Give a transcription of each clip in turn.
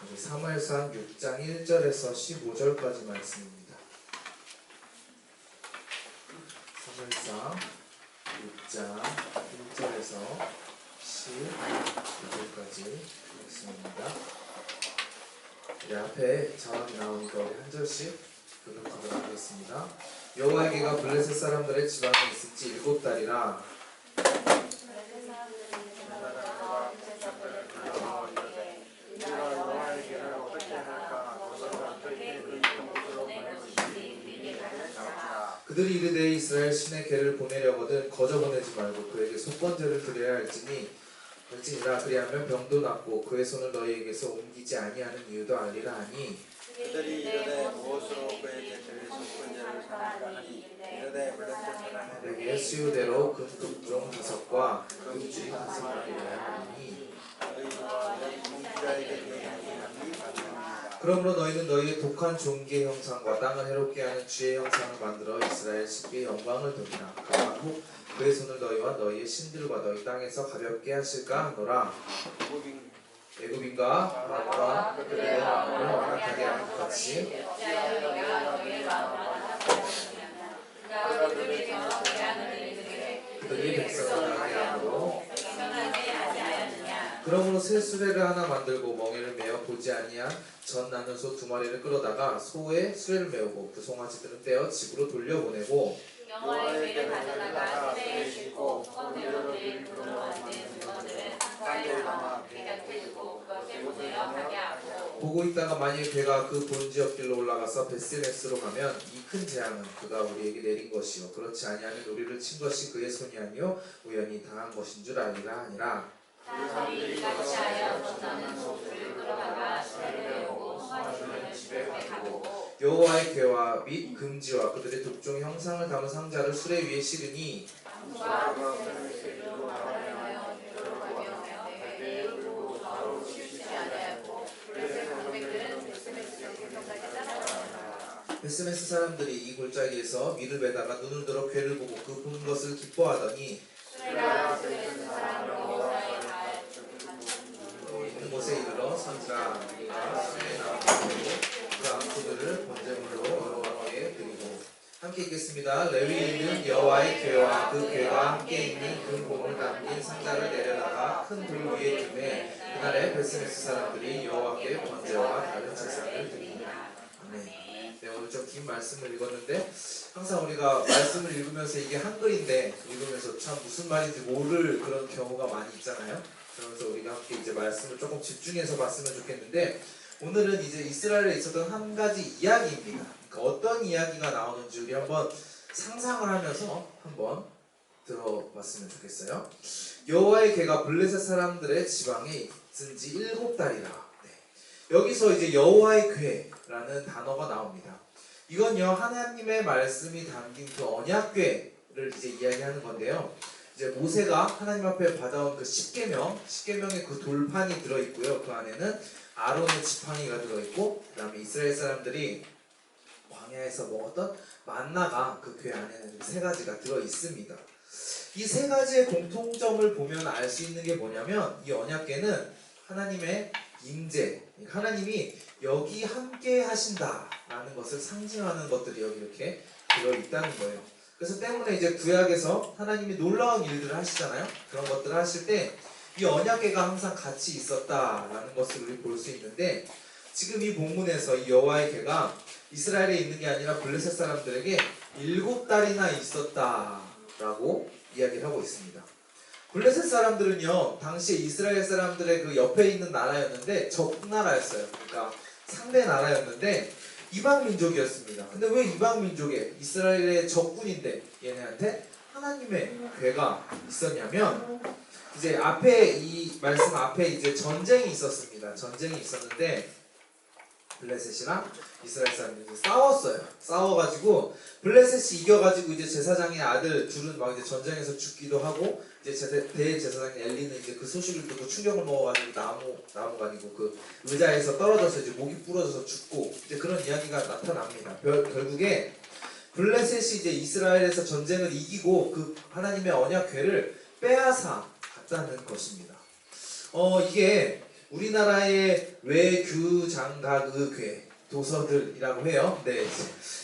사무엘상 6장 1절에서 15절까지 말씀입니다. 사무엘상 6장 1절에서 15절까지 말씀입니다. 우리 앞에 자막이 나오니까 우리 한 절씩 교독하도록 하겠습니다. 여호와의 개가 블레셋 사람들의 지방에 있은 지 7달이라 그들이 이르되 이스라엘 신의 개를 보내려거든 거저 보내지 말고 그에게 속건제를 드려야 할지니라. 그리하면 병도 낫고 그의 손을 너희에게서 옮기지 아니하는 이유도 알리라 하니 그들이 이르되 무엇으로 그에게 드릴 속건제를 삼으라니 이르되 블레셋 사람에게 수유대로 금독종 5과 금주리 5마리라 하니 그러므로 너희는 너희의 독한 종기의 형상과 땅을 해롭게 하는 쥐의 형상을 만들어 이스라엘 신비의 영광을 돌리라. 그러고 그의 손을 너희와 너희의 신들과 너희 땅에서 가볍게 하실까 하노라. 애굽인가 바로가 그들의 마음을 완악하게 하는 것 같이 그들이 백성을 하게 하므로 그러므로 새 수레를 하나 만들고 멍에를 메어 보지 아니한 전 나는 소 2마리를 끌어다가 소에 수레를 메우고 그 송아지들은 떼어 집으로 돌려보내고 여호와의 궤를 가져다가 수레에 싣고 속건제로 드릴 불로 만든 물건들은 상가에 담아 궤 곁에 두고 그것에 보내어 가게 하고 보고 있다가 만일 괴가 그 본지역 길로 올라가서 베스메스로 가면 이 큰 재앙은 그가 우리에게 내린 것이요 그렇지 아니하면 우리를 친 것이 그의 손이 아니요 우연히 당한 것인 줄 알리라 하니라. 사람들이 이같이 하여 전나는 소수를 끌어다가 수레를 메우고 송아지들은 집에 보내고 여호와의 궤와 및 금지와 그들의 독종 형상을 담은 상자를 수레 위에 실으니 누가 그것을 들고 나가려 뒤로 가며 내 울고 좌우로 치우치지 아니하였고 블레셋 공백들은 베스메스 지역에서까지 따라왔다. 베스메스 사람들이 이 골짜기에서 밀을 베다가 눈을 들어 궤를 보고 그 본 것을 기뻐하더니 수레가 베스메스 사람 여호와의 있는 곳에 이르러 선지가 수레에 나오고 그 암소들을 번제물로 여호와께 드리고 함께 읽겠습니다. 레위인은 여호와의 궤와 그 궤가 함께 있는 금봉을 담긴 상자를 내려다가 큰 돌 위에 두매 그날에 베스메스 사람들이 여호와께 번제와 다른 제사를 드립니다. 아멘. 네, 오늘 좀 긴 말씀을 읽었는데 항상 우리가 말씀을 읽으면서 이게 한글인데 읽으면서 참 무슨 말인지 모를 그런 경우가 많이 있잖아요. 그래서 우리가 함께 이제 말씀을 조금 집중해서 봤으면 좋겠는데 오늘은 이제 이스라엘에 있었던 한 가지 이야기입니다. 그러니까 어떤 이야기가 나오는지 우리 한번 상상을 하면서 한번 들어봤으면 좋겠어요. 여호와의 궤가 블레셋 사람들의 지방에 있은 지 7달이라. 네. 여기서 이제 여호와의 궤라는 단어가 나옵니다. 이건요 하나님의 말씀이 담긴 그 언약궤를 이제 이야기하는 건데요. 이제 모세가 하나님 앞에 받아온 그 십계명의 그 돌판이 들어있고요. 그 안에는 아론의 지팡이가 들어있고 그 다음에 이스라엘 사람들이 광야에서 먹었던 만나가 그 궤 안에는 3가지가 들어있습니다. 이 3가지의 공통점을 보면 알 수 있는 게 뭐냐면 이 언약궤는 하나님의 임재, 하나님이 여기 함께 하신다라는 것을 상징하는 것들이 여기 이렇게 들어있다는 거예요. 그래서 때문에 이제 구약에서 하나님이 놀라운 일들을 하시잖아요. 그런 것들을 하실 때 이 언약궤가 항상 같이 있었다라는 것을 우리 볼 수 있는데 지금 이 본문에서 이 여호와의 궤가 이스라엘에 있는 게 아니라 블레셋 사람들에게 7달이나 있었다라고 이야기를 하고 있습니다. 블레셋 사람들은요 당시에 이스라엘 사람들의 그 옆에 있는 나라였는데 적나라였어요. 그러니까 상대 나라였는데 이방 민족이었습니다. 근데 왜 이방 민족에 이스라엘의 적군인데 얘네한테 하나님의 궤가 있었냐면 이제 앞에 이 말씀 앞에 이제 전쟁이 있었습니다. 전쟁이 있었는데 블레셋이랑 이스라엘 사람들이 싸웠어요. 싸워가지고 블레셋이 이겨가지고 이제 제사장의 아들 둘은 막 이제 전쟁에서 죽기도 하고 이제 대제사장인 엘리는 이제 그 소식을 듣고 충격을 먹어가지고 나무가 아니고 그 의자에서 떨어져서 이제 목이 부러져서 죽고 이제 그런 이야기가 나타납니다. 결국에 블레셋이 이제 이스라엘에서 전쟁을 이기고 그 하나님의 언약궤를 빼앗아 갔다는 것입니다. 이게 우리나라의 외규장각의궤 도서들이라고 해요. 네,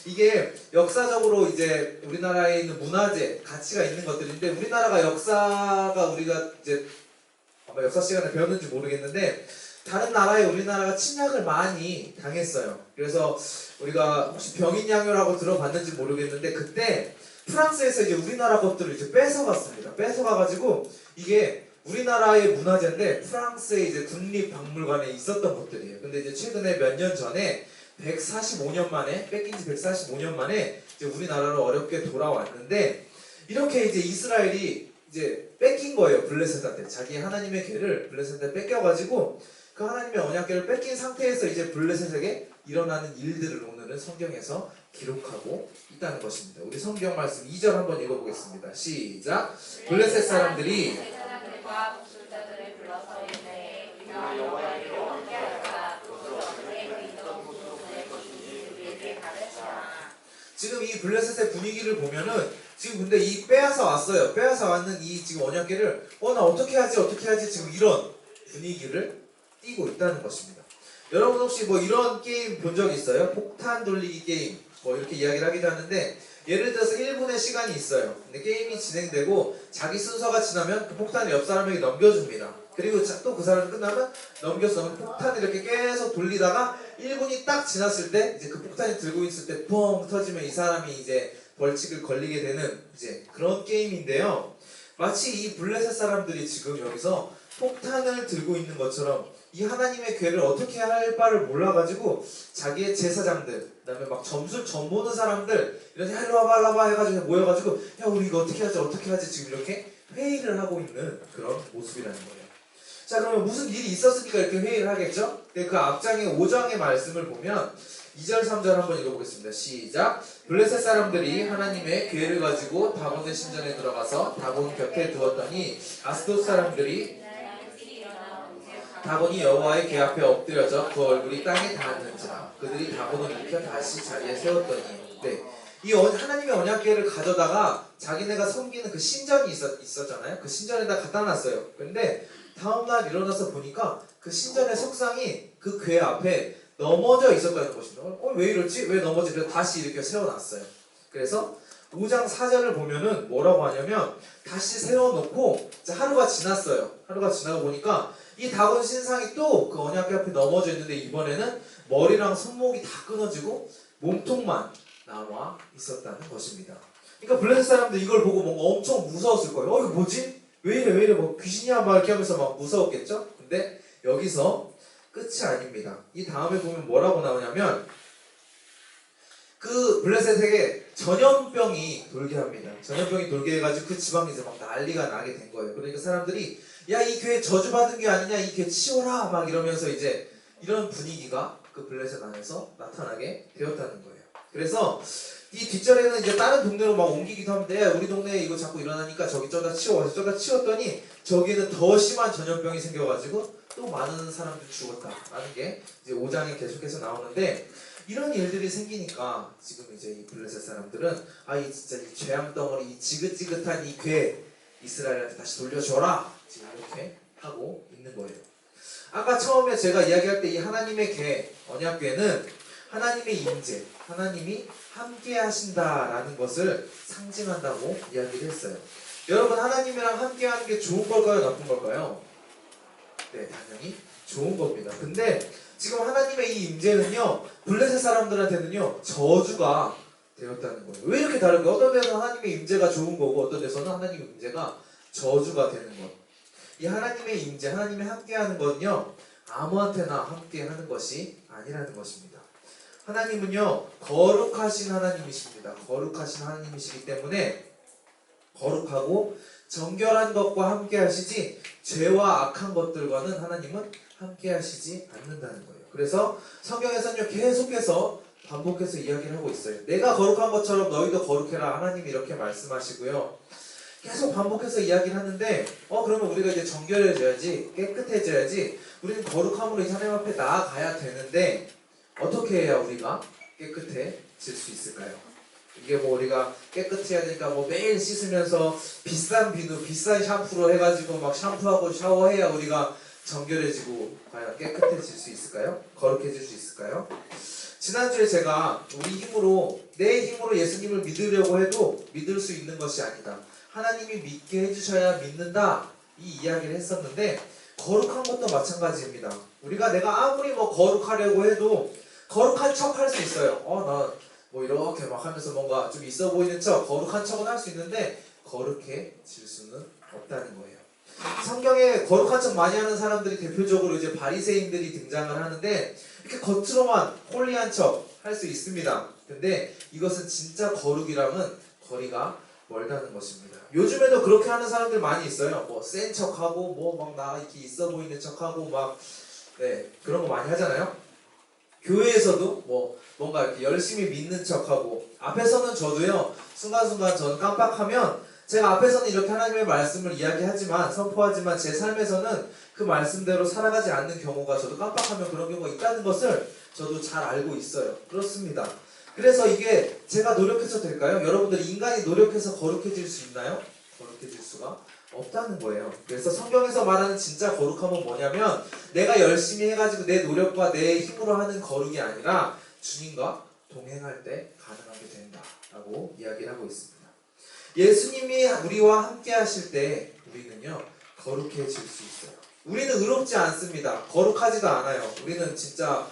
이게 역사적으로 이제 우리나라에 있는 문화재 가치가 있는 것들인데 우리나라가 역사가 우리가 이제 아마 역사 시간에 배웠는지 모르겠는데 다른 나라에 우리나라가 침략을 많이 당했어요. 그래서 우리가 혹시 병인양요라고 들어봤는지 모르겠는데 그때 프랑스에서 이제 우리나라 것들을 이제 뺏어갔습니다. 뺏어가가지고 이게 우리나라의 문화재인데 프랑스의 이제 국립박물관에 있었던 것들이에요. 근데 이제 최근에 몇 년 전에 145년 만에 뺏긴 지 145년 만에 이제 우리나라로 어렵게 돌아왔는데 이렇게 이제 이스라엘이 이제 뺏긴 거예요. 블레셋한테 자기 하나님의 궤를 블레셋한테 뺏겨가지고 그 하나님의 언약궤를 뺏긴 상태에서 이제 블레셋에게 일어나는 일들을 오늘은 성경에서 기록하고 있다는 것입니다. 우리 성경 말씀 2절 한번 읽어보겠습니다. 시작. 블레셋 사람들이 지금 이 블레셋의 분위기를 보면은 지금 근데 이 빼앗아 왔어요. 빼앗아 왔는 이 지금 언약궤를 나 어떻게 하지 지금 이런 분위기를 띄고 있다는 것입니다. 여러분 혹시 뭐 이런 게임 본 적 있어요? 폭탄 돌리기 게임 뭐 이렇게 이야기를 하기도 하는데 예를 들어서 1분의 시간이 있어요. 근데 게임이 진행되고 자기 순서가 지나면 그 폭탄을 옆 사람에게 넘겨줍니다. 그리고 또 그 사람이 끝나면 넘겨서 폭탄을 이렇게 계속 돌리다가 1분이 딱 지났을 때 이제 그 폭탄이 들고 있을 때 뻥 터지면 이 사람이 이제 벌칙을 걸리게 되는 이제 그런 게임인데요. 마치 이 블레셋 사람들이 지금 여기서 폭탄을 들고 있는 것처럼 이 하나님의 궤를 어떻게 할 바를 몰라가지고 자기의 제사장들 그다음에 막 점술 점 보는 사람들 이런 일로 와봐 일로 와봐 해가지고 모여가지고 야 우리 이거 어떻게 하지 지금 이렇게 회의를 하고 있는 그런 모습이라는 거예요. 자 그러면 무슨 일이 있었으니까 이렇게 회의를 하겠죠? 근데 그 앞장의 5장의 말씀을 보면 2절 3절 한번 읽어보겠습니다. 시작. 블레셋 사람들이 하나님의 궤를 가지고 다곤의 신전에 들어가서 다곤 곁에 두었더니 아스돗 사람들이 다곤이 여호와의 궤 앞에 엎드려져 그 얼굴이 땅에 닿았는지라 그들이 다곤을 일으켜 다시 자리에 세웠더니 네. 이 하나님의 언약궤를 가져다가 자기네가 섬기는 그 신전이 있었잖아요. 그 신전에다 갖다 놨어요. 근데 다음날 일어나서 보니까 그 신전의 석상이 그 궤 앞에 넘어져 있었다는 것입니다. 왜 이러지? 왜 넘어지? 그래서 다시 이렇게 세워놨어요. 그래서 5장 4절을 보면은 뭐라고 하냐면 다시 세워놓고 하루가 지났어요. 하루가 지나고 보니까 이 다곤 신상이 또 그 언약궤 앞에 넘어져 있는데 이번에는 머리랑 손목이 다 끊어지고 몸통만 나와 있었다는 것입니다. 그러니까 블레셋 사람들 이걸 보고 뭔가 엄청 무서웠을 거예요. 이거 뭐지? 왜 이래 뭐 귀신이야 막 이렇게 하면서 막 무서웠겠죠? 근데 여기서 끝이 아닙니다. 이 다음에 보면 뭐라고 나오냐면 그 블레셋에게 전염병이 돌게 합니다. 전염병이 돌게 해가지고 그 지방이 이제 막 난리가 나게 된 거예요. 그러니까 사람들이 야 이 교회 저주받은 게 아니냐 이 교회 치워라 막 이러면서 이제 이런 분위기가 그 블레셋 안에서 나타나게 되었다는 거예요. 그래서 이 뒷절에는 이제 다른 동네로 막 옮기기도 하는데 우리 동네에 이거 자꾸 일어나니까 저기 저다 치워 저다 치웠더니 저기는 더 심한 전염병이 생겨가지고 또 많은 사람들이 죽었다라는 게 이제 5장에 계속해서 나오는데 이런 일들이 생기니까 지금 이제 이 블레셋 사람들은 이 진짜 이 죄악 덩어리 이 지긋지긋한 이 궤 이스라엘한테 다시 돌려줘라 지금 이렇게 하고 있는 거예요. 아까 처음에 제가 이야기할 때 이 하나님의 궤 언약궤는 하나님의 임재 하나님이 함께 하신다라는 것을 상징한다고 이야기를 했어요. 여러분 하나님이랑 함께 하는 게 좋은 걸까요? 나쁜 걸까요? 네, 당연히 좋은 겁니다. 근데 지금 하나님의 이 임재는요 블레셋 사람들한테는요 저주가 되었다는 거예요. 왜 이렇게 다른가요? 어떤 데서는 하나님의 임재가 좋은 거고 어떤 데서는 하나님의 임재가 저주가 되는 것. 이 하나님의 임재, 하나님이 함께하는 건요 아무한테나 함께하는 것이 아니라는 것입니다. 하나님은요 거룩하신 하나님이십니다. 거룩하신 하나님이시기 때문에 거룩하고 정결한 것과 함께 하시지 죄와 악한 것들과는 하나님은 함께 하시지 않는다는 거예요. 그래서 성경에서는요 계속해서 반복해서 이야기를 하고 있어요. 내가 거룩한 것처럼 너희도 거룩해라 하나님이 이렇게 말씀하시고요. 계속 반복해서 이야기를 하는데 그러면 우리가 이제 정결해져야지 깨끗해져야지 우리는 거룩함으로 이 하나님 앞에 나아가야 되는데 어떻게 해야 우리가 깨끗해질 수 있을까요? 이게 뭐 우리가 깨끗해야 되니까 뭐 매일 씻으면서 비싼 비누, 비싼 샴푸로 해가지고 막 샴푸하고 샤워해야 우리가 정결해지고 과연 깨끗해질 수 있을까요? 거룩해질 수 있을까요? 지난주에 제가 우리 힘으로 내 힘으로 예수님을 믿으려고 해도 믿을 수 있는 것이 아니다. 하나님이 믿게 해주셔야 믿는다. 이 이야기를 했었는데 거룩한 것도 마찬가지입니다. 우리가 내가 아무리 뭐 거룩하려고 해도 거룩한 척 할 수 있어요. 나 뭐 이렇게 막 하면서 뭔가 좀 있어 보이는 척, 거룩한 척은 할 수 있는데 거룩해질 수는 없다는 거예요. 성경에 거룩한 척 많이 하는 사람들이 대표적으로 이제 바리새인들이 등장을 하는데 이렇게 겉으로만 홀리한 척 할 수 있습니다. 근데 이것은 진짜 거룩이랑은 거리가 멀다는 것입니다. 요즘에도 그렇게 하는 사람들 많이 있어요. 뭐 센 척하고 뭐 막 나 이렇게 있어 보이는 척하고 막 그런 거 많이 하잖아요. 교회에서도 뭐 뭔가 이렇게 열심히 믿는 척하고 앞에서는 저도요 순간순간 저는 깜빡하면 제가 앞에서는 이렇게 하나님의 말씀을 이야기하지만 선포하지만 제 삶에서는 그 말씀대로 살아가지 않는 경우가 저도 깜빡하면 그런 경우가 있다는 것을 저도 잘 알고 있어요. 그렇습니다. 그래서 이게 제가 노력해서 될까요? 여러분들 인간이 노력해서 거룩해질 수 있나요? 거룩해질 수가 없다는 거예요. 그래서 성경에서 말하는 진짜 거룩함은 뭐냐면 내가 열심히 해가지고 내 노력과 내 힘으로 하는 거룩이 아니라 주님과 동행할 때 가능하게 된다라고 이야기를 하고 있습니다. 예수님이 우리와 함께 하실 때 우리는요 거룩해질 수 있어요. 우리는 의롭지 않습니다. 거룩하지도 않아요. 우리는 진짜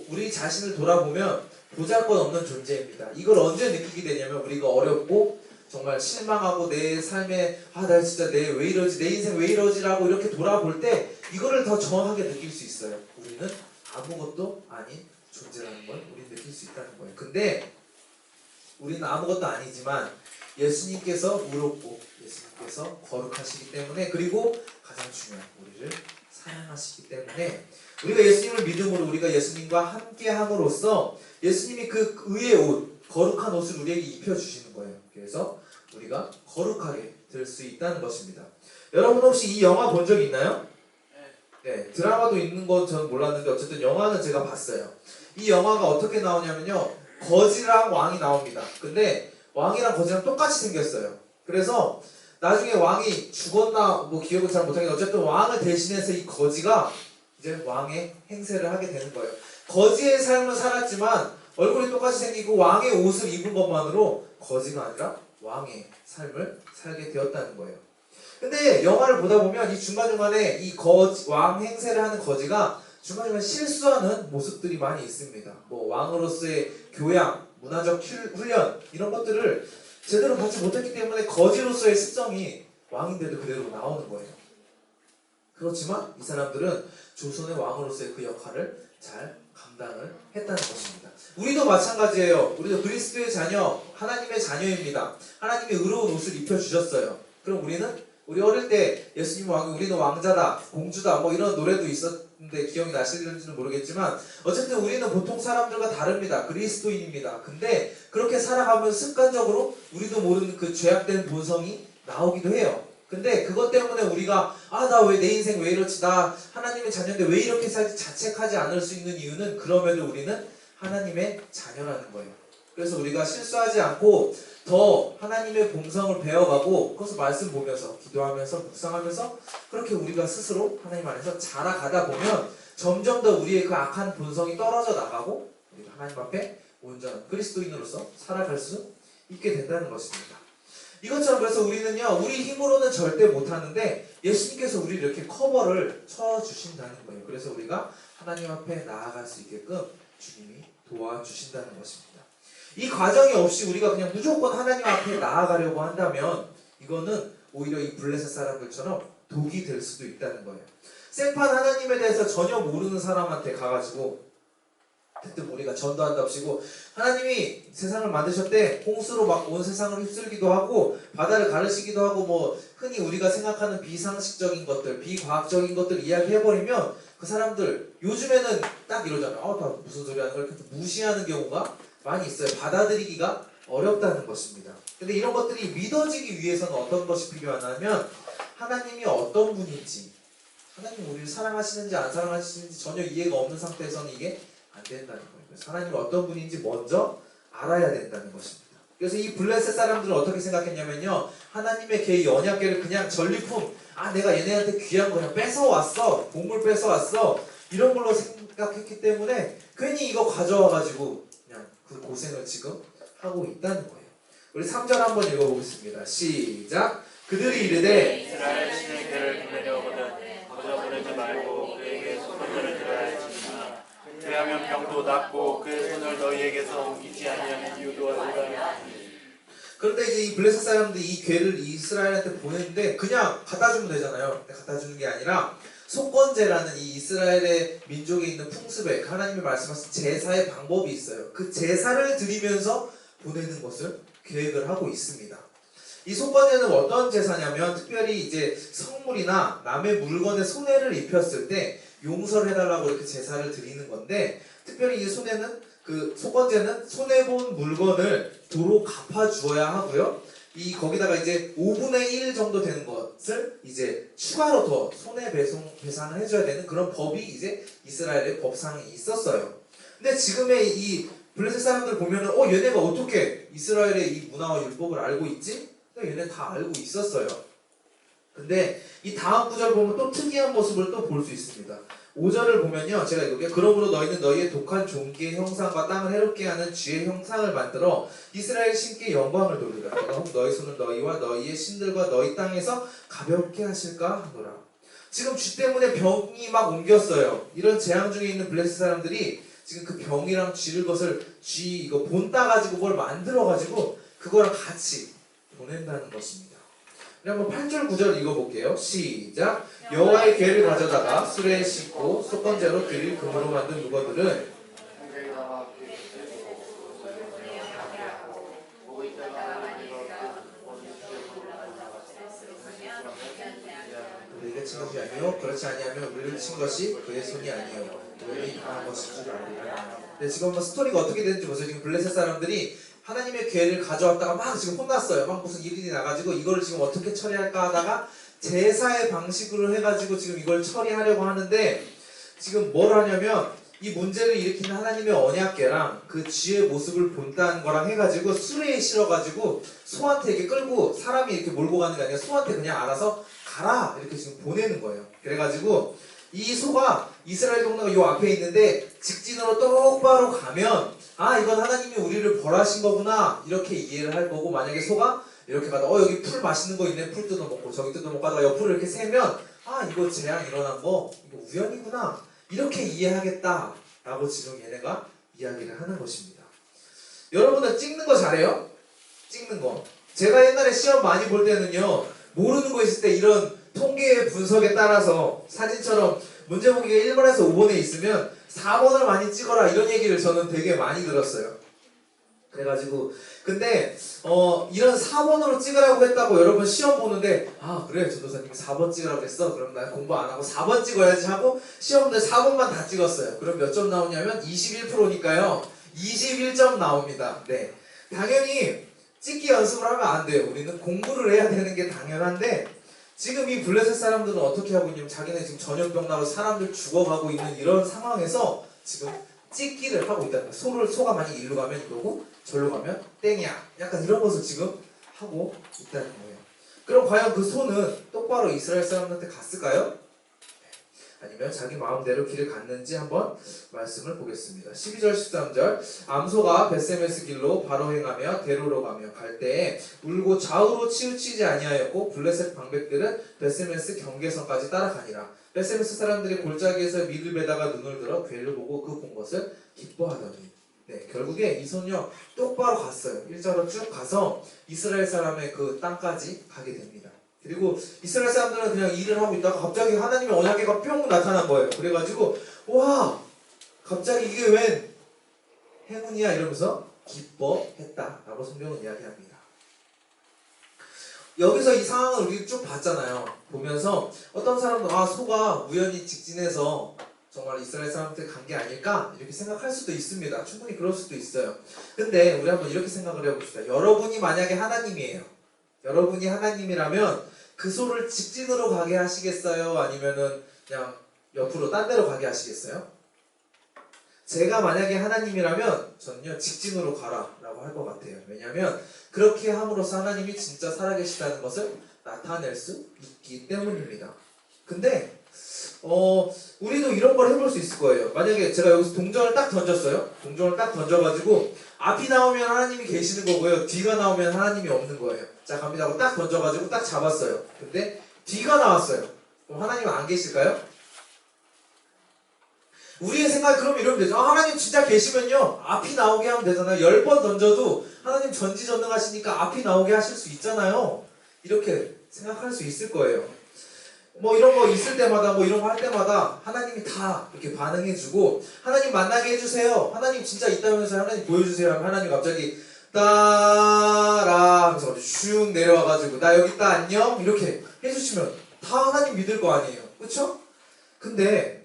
우리 자신을 돌아보면 보잘것없는 존재입니다. 이걸 언제 느끼게 되냐면 우리가 어렵고 정말 실망하고 내 삶에 나 진짜 내 왜 이러지 내 인생 왜 이러지라고 이렇게 돌아볼 때 이거를 더 정확하게 느낄 수 있어요. 우리는 아무것도 아닌 존재라는 걸 우리는 느낄 수 있다는 거예요. 근데 우리는 아무것도 아니지만 예수님께서 의롭고 예수님께서 거룩하시기 때문에 그리고 가장 중요한 우리를 사랑하시기 때문에 우리가 예수님을 믿음으로 우리가 예수님과 함께 함으로써 예수님이 그 의의 옷 거룩한 옷을 우리에게 입혀주시는 거예요. 그래서 우리가 거룩하게 될 수 있다는 것입니다. 여러분 혹시 이 영화 본 적 있나요? 네, 드라마도 있는 건 저는 몰랐는데 어쨌든 영화는 제가 봤어요. 이 영화가 어떻게 나오냐면요 거지랑 왕이 나옵니다. 근데 왕이랑 거지랑 똑같이 생겼어요. 그래서 나중에 왕이 죽었나 뭐 기억을 잘 못하겠는데 어쨌든 왕을 대신해서 이 거지가 이제 왕의 행세를 하게 되는 거예요. 거지의 삶을 살았지만 얼굴이 똑같이 생기고 왕의 옷을 입은 것만으로 거지가 아니라 왕의 삶을 살게 되었다는 거예요. 근데 영화를 보다 보면 이 중간중간에 이 왕 행세를 하는 거지가 중간중간 실수하는 모습들이 많이 있습니다. 뭐 왕으로서의 교양, 문화적 훈련 이런 것들을 제대로 받지 못했기 때문에 거지로서의 습성이 왕인데도 그대로 나오는 거예요. 그렇지만 이 사람들은 조선의 왕으로서의 그 역할을 잘 감당을 했다는 것입니다. 우리도 마찬가지예요. 우리도 그리스도의 자녀, 하나님의 자녀입니다. 하나님이 의로운 옷을 입혀주셨어요. 그럼 우리 어릴 때 예수님 왕이 우리는 왕자다, 공주다 뭐 이런 노래도 있었는데 기억이 나실는지는 모르겠지만 어쨌든 우리는 보통 사람들과 다릅니다. 그리스도인입니다. 근데 그렇게 살아가면 습관적으로 우리도 모르는 그 죄악된 본성이 나오기도 해요. 근데 그것 때문에 우리가 나 왜 내 인생 왜 이렇지 나 하나님의 자녀인데 왜 이렇게 살지 자책하지 않을 수 있는 이유는 그럼에도 우리는 하나님의 자녀라는 거예요. 그래서 우리가 실수하지 않고 더 하나님의 본성을 배워가고 그것을 말씀 보면서 기도하면서 묵상하면서 그렇게 우리가 스스로 하나님 안에서 자라가다 보면 점점 더 우리의 그 악한 본성이 떨어져 나가고 우리가 하나님 앞에 온전한 그리스도인으로서 살아갈 수 있게 된다는 것입니다. 이것처럼 그래서 우리는요 우리 힘으로는 절대 못하는데 예수님께서 우리를 이렇게 커버를 쳐주신다는 거예요. 그래서 우리가 하나님 앞에 나아갈 수 있게끔 주님이 도와주신다는 것입니다. 이 과정이 없이 우리가 그냥 무조건 하나님 앞에 나아가려고 한다면 이거는 오히려 이 블레셋 사람들처럼 독이 될 수도 있다는 거예요. 생판 하나님에 대해서 전혀 모르는 사람한테 가가지고 그때 우리가 전도한답시고 하나님이 세상을 만드셨대 홍수로 막 온 세상을 휩쓸기도 하고 바다를 가르시기도 하고 뭐 흔히 우리가 생각하는 비상식적인 것들 비과학적인 것들 이야기해버리면 그 사람들 요즘에는 딱 이러잖아요. 다 무슨 소리 하는 걸 이렇게 무시하는 경우가 많이 있어요. 받아들이기가 어렵다는 것입니다. 근데 이런 것들이 믿어지기 위해서는 어떤 것이 필요하냐면 하나님이 어떤 분인지 하나님이 우리를 사랑하시는지 안 사랑하시는지 전혀 이해가 없는 상태에서는 이게 안 된다는 거예요. 그래서 하나님이 어떤 분인지 먼저 알아야 된다는 것입니다. 그래서 이 블레셋 사람들은 어떻게 생각했냐면요, 하나님의 궤 언약궤를 그냥 전리품, 내가 얘네한테 귀한 거 그냥 뺏어왔어, 보물 뺏어왔어, 이런 걸로 생각했기 때문에 괜히 이거 가져와가지고 그냥 그 고생을 지금 하고 있다는 거예요. 우리 3절 한번 읽어보겠습니다. 시작. 그들이 이르되 이스라엘 신의 궤를 기다려거든 거저 보내지 말고 그에게 소문을 들어야 할지니라. 그리하면 병도 낫고 그의 손을 너희에게서 옮기지 아니하는 이유도 알리라. 그런데 이제 이 블레셋 사람들이 이 궤를 이스라엘한테 보냈는데 그냥 갖다 주면 되잖아요. 근데 갖다 주는 게 아니라 속건제라는 이 이스라엘의 민족에 있는 풍습에 하나님이 말씀하신 제사의 방법이 있어요. 그 제사를 드리면서 보내는 것을 계획을 하고 있습니다. 이 속건제는 어떤 제사냐면 특별히 이제 성물이나 남의 물건에 손해를 입혔을 때 용서를 해달라고 이렇게 제사를 드리는 건데, 특별히 이 그 속건제는 손해본 물건을 도로 갚아주어야 하고요. 거기다가 이제 5분의 1 정도 되는 것을 이제 추가로 더 손해배상을 해줘야 되는 그런 법이 이제 이스라엘의 법상에 있었어요. 근데 지금의 이 블레셋 사람들 보면은 얘네가 어떻게 이스라엘의 이 문화와 율법을 알고 있지? 얘네 다 알고 있었어요. 근데 이 다음 구절 보면 또 특이한 모습을 또 볼 수 있습니다. 5절을 보면요, 제가 읽을게요. 그러므로 너희는 너희의 독한 종기의 형상과 땅을 해롭게 하는 쥐의 형상을 만들어 이스라엘 신께 영광을 돌리라. 내가 혹 너희 손을 너희와 너희의 신들과 너희 땅에서 가볍게 하실까 하노라. 지금 쥐 때문에 병이 막 옮겼어요. 이런 재앙 중에 있는 블레셋 사람들이 지금 그 병이랑 쥐를 것을 쥐 이거 본 따가지고 뭘 만들어가지고 그거랑 같이 보낸다는 것입니다. 한번 8절 9절 읽어볼게요. 시작. 여호와의 궤를 가져다가 수레에 싣고 속건제로 드릴 금으로 만든 무거들은 우리에게 친 것이 아니요 그렇지 아니하면 우리를 친 것이 그의 손이 아니요 우리를 당한 것인 줄 알리라. 근데 지금 한번 스토리가 어떻게 되는지 보세요. 지금 블레셋 사람들이 하나님의 궤를 가져왔다가 막 지금 혼났어요. 막 무슨 일이 나가지고 이걸 지금 어떻게 처리할까 하다가 제사의 방식으로 해가지고 지금 이걸 처리하려고 하는데, 지금 뭘 하냐면 이 문제를 일으키는 하나님의 언약궤랑 그 쥐의 모습을 본다는 거랑 해가지고 수레에 실어가지고 소한테 이렇게 끌고, 사람이 이렇게 몰고 가는 게 아니라 소한테 그냥 알아서 가라 이렇게 지금 보내는 거예요. 그래가지고 이 소가 이스라엘 동네가 요 앞에 있는데 직진으로 똑바로 가면 이건 하나님이 우리를 벌하신 거구나 이렇게 이해를 할 거고, 만약에 소가 이렇게 가다 여기 풀 맛있는 거 있네, 풀 뜯어먹고 저기 뜯어먹고 하다가 옆으로 이렇게 세면 이거 재앙 일어난 거 이거 우연이구나 이렇게 이해하겠다 라고 지금 얘네가 이야기를 하는 것입니다. 여러분은 찍는 거 잘해요? 찍는 거. 제가 옛날에 시험 많이 볼 때는요, 모르는 거 있을 때 이런 통계 분석에 따라서 사진처럼 문제 보기가 1번에서 5번에 있으면 4번을 많이 찍어라 이런 얘기를 저는 되게 많이 들었어요. 그래가지고 근데 이런 4번으로 찍으라고 했다고 여러분 시험 보는데 그래 전도사님이 4번 찍으라고 했어? 그럼 나 공부 안 하고 4번 찍어야지 하고 시험들 4번만 다 찍었어요. 그럼 몇 점 나오냐면 21%니까요 21점 나옵니다. 네, 당연히 찍기 연습을 하면 안 돼요. 우리는 공부를 해야 되는 게 당연한데, 지금 이 블레셋 사람들은 어떻게 하고 있냐면 자기네 지금 전염병 나고 사람들 죽어가고 있는 이런 상황에서 지금 찍기를 하고 있다는 거예요. 소가 만약 일로 가면 이거고 절로 가면 땡이야 약간 이런 것을 지금 하고 있다는 거예요. 그럼 과연 그 소는 똑바로 이스라엘 사람들한테 갔을까요? 아니면 자기 마음대로 길을 갔는지 한번 말씀을 보겠습니다. 12절 13절 암소가 벳세메스 길로 바로 행하며 대로로 가며 갈 때에 울고 좌우로 치우치지 아니하였고 블레셋 방백들은 벳세메스 경계선까지 따라가니라. 벳세메스 사람들이 골짜기에서 밀을 베다가 눈을 들어 궤를 보고 그 본 것을 기뻐하더니. 네, 결국에 이 손요 똑바로 갔어요. 일자로 쭉 가서 이스라엘 사람의 그 땅까지 가게 됩니다. 그리고 이스라엘 사람들은 그냥 일을 하고 있다가 갑자기 하나님의 언약궤가 뿅 나타난 거예요. 그래가지고 와 갑자기 이게 웬 행운이야 이러면서 기뻐했다라고 성경은 이야기합니다. 여기서 이 상황을 우리 쭉 봤잖아요. 보면서 어떤 사람도 소가 우연히 직진해서 정말 이스라엘 사람한테 간 게 아닐까 이렇게 생각할 수도 있습니다. 충분히 그럴 수도 있어요. 근데 우리 한번 이렇게 생각을 해봅시다. 여러분이 만약에 하나님이에요. 여러분이 하나님이라면 그 소를 직진으로 가게 하시겠어요? 아니면은 그냥 옆으로 딴 데로 가게 하시겠어요? 제가 만약에 하나님이라면 저는요 직진으로 가라라고 할 것 같아요. 왜냐하면 그렇게 함으로써 하나님이 진짜 살아계시다는 것을 나타낼 수 있기 때문입니다. 근데 우리도 이런 걸 해볼 수 있을 거예요. 만약에 제가 여기서 동전을 딱 던졌어요. 동전을 딱 던져가지고 앞이 나오면 하나님이 계시는 거고요. 뒤가 나오면 하나님이 없는 거예요. 자, 갑니다 하고 딱 던져가지고 딱 잡았어요. 근데 뒤가 나왔어요. 그럼 하나님은 안 계실까요? 우리의 생각이 그럼 이러면 되죠. 하나님 진짜 계시면요 앞이 나오게 하면 되잖아요. 10번 던져도 하나님 전지전능하시니까 앞이 나오게 하실 수 있잖아요. 이렇게 생각할 수 있을 거예요. 뭐 이런 거 있을 때마다 뭐 이런 거 할 때마다 하나님이 다 이렇게 반응해주고 하나님 만나게 해주세요. 하나님 진짜 있다면서 하나님 보여주세요 하면 하나님 갑자기 따라 하면서 슉 내려와가지고 나 여기 있다 안녕 이렇게 해주시면 다 하나님 믿을 거 아니에요. 그쵸? 근데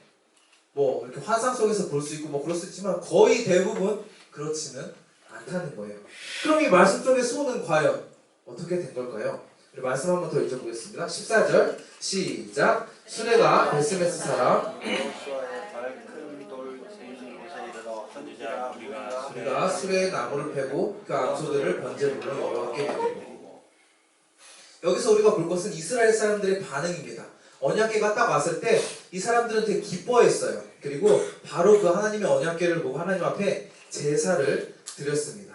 뭐 이렇게 환상 속에서 볼 수 있고 뭐 그럴 수 있지만 거의 대부분 그렇지는 않다는 거예요. 그럼 이 말씀 속의 소는 과연 어떻게 된 걸까요? 우리 말씀 한번 더 읽어보겠습니다. 14절 시작. 수레가 베스메스 사람 여호수아의 밝은 돌 세우신 곳에 이르러 선지자 우리가 수레의 나무를 패고 그 암소들을 번제물로 여호와께 드리고. 여기서 우리가 볼 것은 이스라엘 사람들의 반응입니다. 언약궤가 딱 왔을 때 이 사람들은 되게 기뻐했어요. 그리고 바로 그 하나님의 언약궤를 보고 하나님 앞에 제사를 드렸습니다.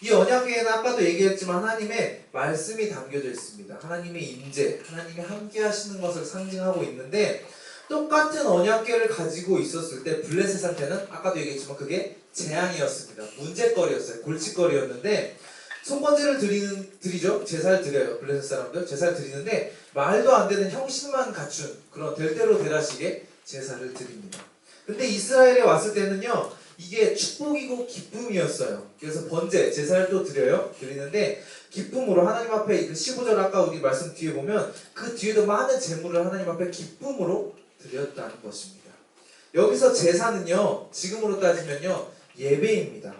이 언약궤에는 아까도 얘기했지만 하나님의 말씀이 담겨져 있습니다. 하나님의 임재, 하나님이 함께 하시는 것을 상징하고 있는데 똑같은 언약궤를 가지고 있었을 때 블레셋한테는 아까도 얘기했지만 그게 재앙이었습니다. 문제거리였어요. 골칫거리였는데 손번제를 드리죠. 제사를 드려요. 블레셋 사람들 제사를 드리는데 말도 안 되는 형식만 갖춘 그런 될 대로 되라식의 제사를 드립니다. 근데 이스라엘에 왔을 때는요 이게 축복이고 기쁨이었어요. 그래서 번제 제사를 또 드리는데 기쁨으로 하나님 앞에 그 15절 아까 우리 말씀 뒤에 보면 그 뒤에도 많은 제물을 하나님 앞에 기쁨으로 드렸다는 것입니다. 여기서 제사는요 지금으로 따지면요 예배입니다.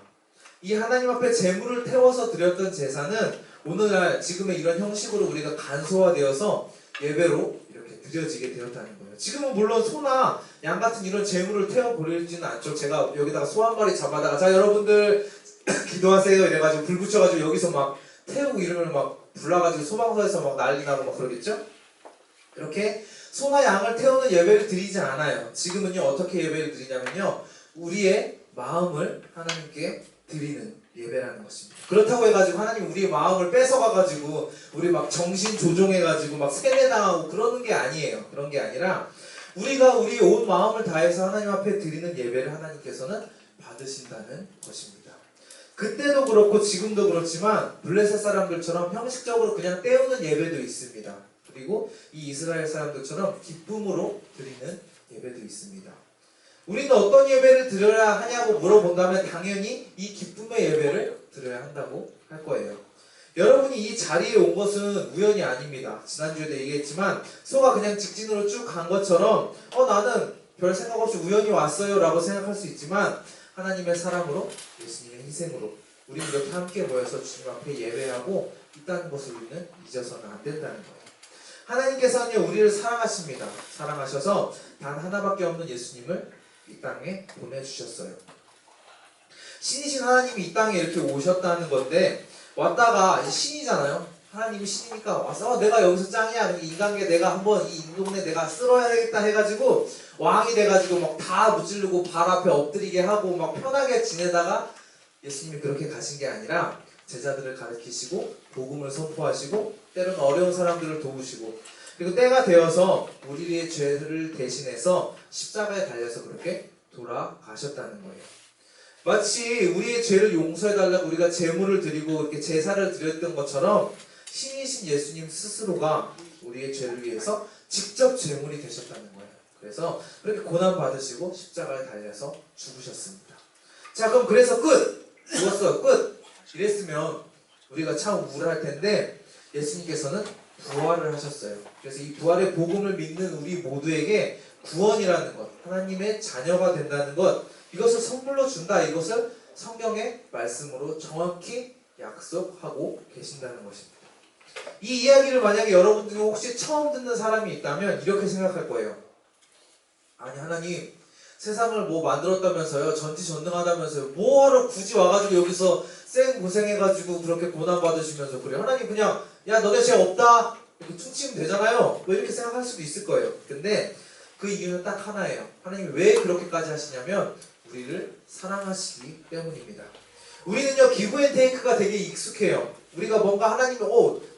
이 하나님 앞에 제물을 태워서 드렸던 제사는 오늘날 지금의 이런 형식으로 우리가 간소화되어서 예배로 이렇게 드려지게 되었다는 거예요. 지금은 물론 소나 양 같은 이런 제물을 태워버리지는 않죠. 제가 여기다가 소 한 마리 잡아다가 자 여러분들 기도하세요 이래가지고 불 붙여가지고 여기서 막 태우고 이러면 막 불나가지고 소방서에서 막 난리 나고 막 그러겠죠? 이렇게 소나 양을 태우는 예배를 드리지 않아요. 지금은요 어떻게 예배를 드리냐면요 우리의 마음을 하나님께 드리는 예배라는 것입니다. 그렇다고 해가지고 하나님 우리의 마음을 뺏어가가지고 우리 막 정신 조종해가지고 막 세뇌당하고 그러는 게 아니에요. 그런 게 아니라 우리가 우리의 온 마음을 다해서 하나님 앞에 드리는 예배를 하나님께서는 받으신다는 것입니다. 그때도 그렇고 지금도 그렇지만 블레셋 사람들처럼 형식적으로 그냥 때우는 예배도 있습니다. 그리고 이 이스라엘 사람들처럼 기쁨으로 드리는 예배도 있습니다. 우리는 어떤 예배를 드려야 하냐고 물어본다면 당연히 이 기쁨의 예배를 드려야 한다고 할 거예요. 여러분이 이 자리에 온 것은 우연이 아닙니다. 지난주에도 얘기했지만 소가 그냥 직진으로 쭉 간 것처럼 나는 별 생각 없이 우연히 왔어요 라고 생각할 수 있지만 하나님의 사랑으로 예수님의 희생으로 우리 이렇게 함께 모여서 주님 앞에 예배하고 있다는 것을 우리는 잊어서는 안 된다는 거예요. 하나님께서는 우리를 사랑하십니다. 사랑하셔서 단 하나밖에 없는 예수님을 이 땅에 보내주셨어요. 신이신 하나님이 이 땅에 이렇게 오셨다는 건데 왔다가 신이잖아요. 하나님이 신이니까 와서 내가 여기서 짱이야. 인간계 내가 한번 이 동네 내가 쓸어야 되겠다 해가지고 왕이 돼가지고 막 다 무찌르고 발 앞에 엎드리게 하고 막 편하게 지내다가 예수님이 그렇게 가신 게 아니라 제자들을 가르치시고 복음을 선포하시고 때로는 어려운 사람들을 도우시고 그리고 때가 되어서 우리의 죄를 대신해서 십자가에 달려서 그렇게 돌아가셨다는 거예요. 마치 우리의 죄를 용서해달라고 우리가 제물을 드리고 이렇게 제사를 드렸던 것처럼 신이신 예수님 스스로가 우리의 죄를 위해서 직접 제물이 되셨다는 거예요. 그래서 그렇게 고난 받으시고 십자가에 달려서 죽으셨습니다. 자 그럼 그래서 끝! 죽었어요. 끝! 이랬으면 우리가 참 우울할 텐데 예수님께서는 부활을 하셨어요. 그래서 이 부활의 복음을 믿는 우리 모두에게 구원이라는 것, 하나님의 자녀가 된다는 것, 이것을 선물로 준다. 이것을 성경의 말씀으로 정확히 약속하고 계신다는 것입니다. 이 이야기를 만약에 여러분들이 혹시 처음 듣는 사람이 있다면 이렇게 생각할 거예요. 아니 하나님, 세상을 뭐 만들었다면서요. 전지전능하다면서요. 뭐하러 굳이 와가지고 여기서 쌩 고생해가지고 그렇게 고난받으시면서 그래. 하나님 그냥 야 너네 죄 없다 이렇게 퉁치면 되잖아요. 뭐 이렇게 생각할 수도 있을 거예요. 근데 그 이유는 딱 하나예요. 하나님이 왜 그렇게까지 하시냐면 우리를 사랑하시기 때문입니다. 우리는요 기브앤테이크가 되게 익숙해요. 우리가 뭔가 하나님이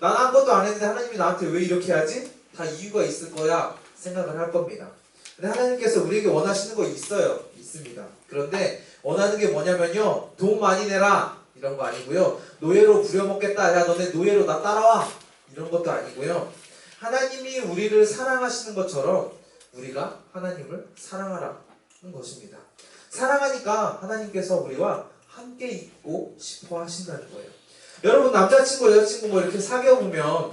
난 한 것도 안 했는데 하나님이 나한테 왜 이렇게 하지? 다 이유가 있을 거야 생각을 할 겁니다. 근데 하나님께서 우리에게 원하시는 거 있어요. 있습니다. 그런데 원하는 게 뭐냐면요. 돈 많이 내라 이런 거 아니고요. 노예로 부려먹겠다. 야 너네 노예로 나 따라와 이런 것도 아니고요. 하나님이 우리를 사랑하시는 것처럼 우리가 하나님을 사랑하라는 것입니다. 사랑하니까 하나님께서 우리와 함께 있고 싶어 하신다는 거예요. 여러분 남자친구 여자친구 뭐 이렇게 사귀어 보면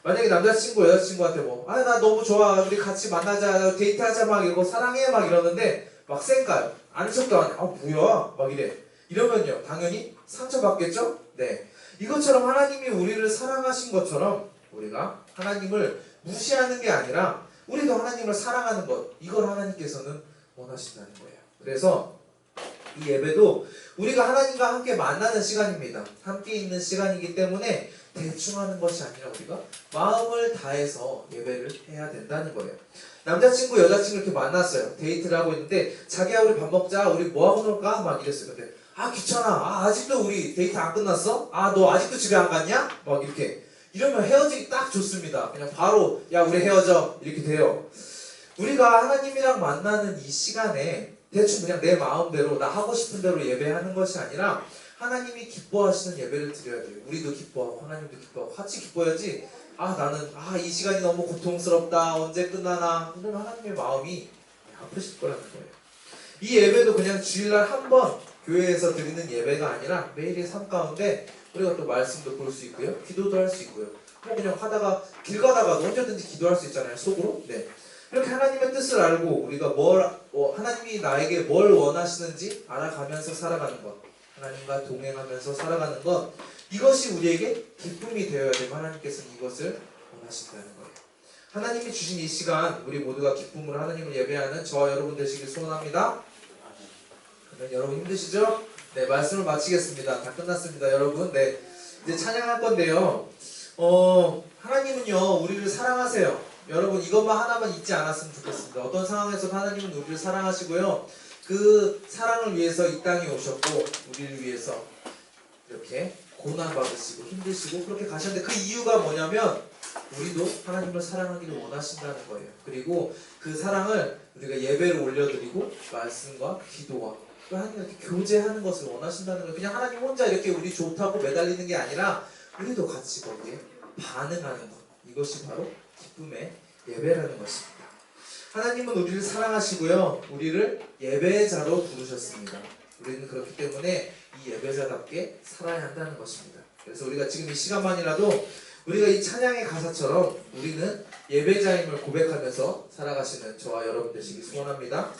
만약에 남자친구 여자친구한테 나 너무 좋아 우리 같이 만나자 데이트하자 막 이러고 사랑해 막 이러는데 막 쌩까요. 아는 척도 안 해. 뭐야 막 이래. 이러면요 당연히 상처받겠죠? 네. 이것처럼 하나님이 우리를 사랑하신 것처럼 우리가 하나님을 무시하는 게 아니라 우리도 하나님을 사랑하는 것 이걸 하나님께서는 원하신다는 거예요. 그래서 이 예배도 우리가 하나님과 함께 만나는 시간입니다. 함께 있는 시간이기 때문에 대충 하는 것이 아니라 우리가 마음을 다해서 예배를 해야 된다는 거예요. 남자친구 여자친구 이렇게 만났어요. 데이트를 하고 있는데 자기야 우리 밥 먹자 우리 뭐하고 놀까? 막 이랬어요. 근데 귀찮아. 아직도 우리 데이트 안 끝났어? 너 아직도 집에 안 갔냐? 막 이렇게 이러면 헤어지기 딱 좋습니다. 그냥 바로 야 우리 헤어져 이렇게 돼요. 우리가 하나님이랑 만나는 이 시간에 대충 그냥 내 마음대로 나 하고 싶은 대로 예배하는 것이 아니라 하나님이 기뻐하시는 예배를 드려야 돼요. 우리도 기뻐하고 하나님도 기뻐하고 같이 기뻐야지. 나는 이 시간이 너무 고통스럽다. 언제 끝나나. 그러면 하나님의 마음이 아프실 거라는 거예요. 이 예배도 그냥 주일날 한 번 교회에서 드리는 예배가 아니라 매일의 삶 가운데 우리가 또 말씀도 볼 수 있고요. 기도도 할 수 있고요. 그냥 하다가 길 가다가도 언제든지 기도할 수 있잖아요. 속으로. 네. 이렇게 하나님의 뜻을 알고 우리가 하나님이 나에게 뭘 원하시는지 알아가면서 살아가는 것, 하나님과 동행하면서 살아가는 것, 이것이 우리에게 기쁨이 되어야 되고 하나님께서는 이것을 원하신다는 거예요. 하나님이 주신 이 시간 우리 모두가 기쁨으로 하나님을 예배하는 저와 여러분 되시길 소원합니다. 그러면 여러분 힘드시죠? 네, 말씀을 마치겠습니다. 다 끝났습니다, 여러분. 네, 이제 찬양할 건데요. 하나님은요 우리를 사랑하세요. 여러분 이것만 하나만 잊지 않았으면 좋겠습니다. 어떤 상황에서 하나님은 우리를 사랑하시고요. 그 사랑을 위해서 이 땅에 오셨고 우리를 위해서 이렇게 고난받으시고 힘드시고 그렇게 가셨는데 그 이유가 뭐냐면 우리도 하나님을 사랑하기를 원하신다는 거예요. 그리고 그 사랑을 우리가 예배를 올려드리고 말씀과 기도와 하나님 이렇게 교제하는 것을 원하신다는 거예요. 그냥 하나님 혼자 이렇게 우리 좋다고 매달리는 게 아니라 우리도 같이 거기에 반응하는 것. 이것이 바로 기쁨의 예배라는 것입니다. 하나님은 우리를 사랑하시고요. 우리를 예배자로 부르셨습니다. 우리는 그렇기 때문에 이 예배자답게 살아야 한다는 것입니다. 그래서 우리가 지금 이 시간만이라도 우리가 이 찬양의 가사처럼 우리는 예배자임을 고백하면서 살아가시는 저와 여러분 되시길 소원합니다.